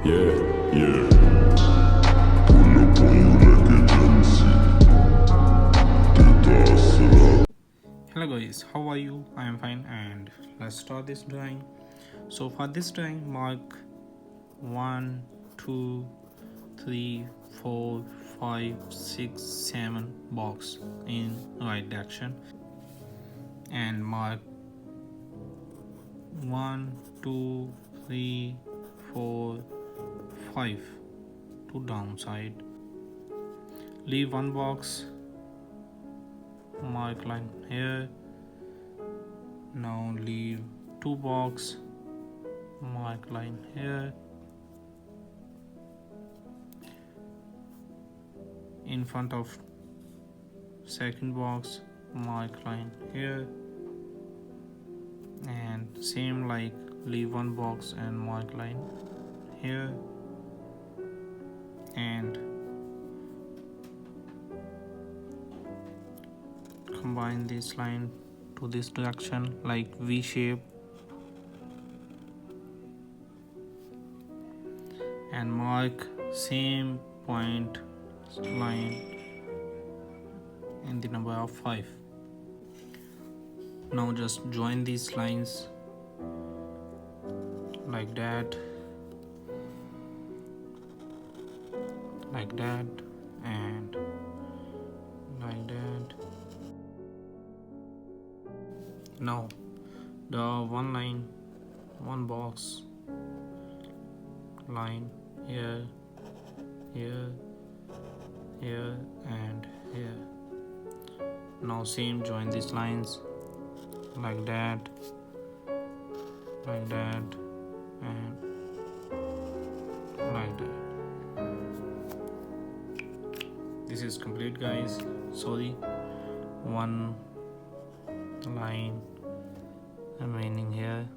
Yeah, yeah. Pull up on you like a Dempsey. Hello guys, how are you? I am fine and let's start this drawing. So for this drawing, mark 1, 2, 3, 4, 5, 6, 7 box in right direction and mark 1, 2, 3, 4, 5 to downside. Leave one box, mark line here. Now leave two box, mark line here. In front of second box, mark line here, and same like leave one box and mark line here, and combine this line to this direction like V shape, and mark same point line in the number of 5. Now just join these lines like that, and like that. Now the one line, one box line here, here, here and here. Now same join these lines like that, and like that. This is complete guys. Sorry, one line remaining here,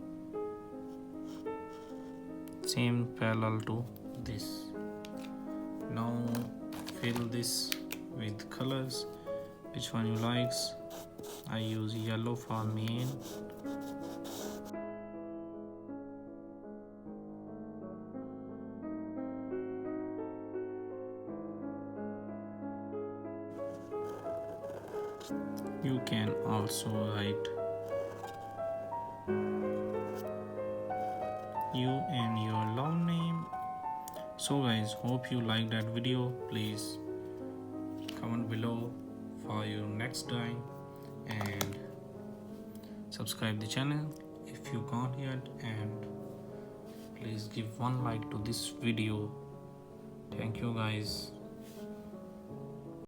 same parallel to this. Now fill this with colors, which one you likes. I use yellow for main. You can also write you and your love name. So guys, hope you like that video. Please comment below for your next drawing and subscribe the channel if you can't yet, and please give one like to this video. Thank you guys.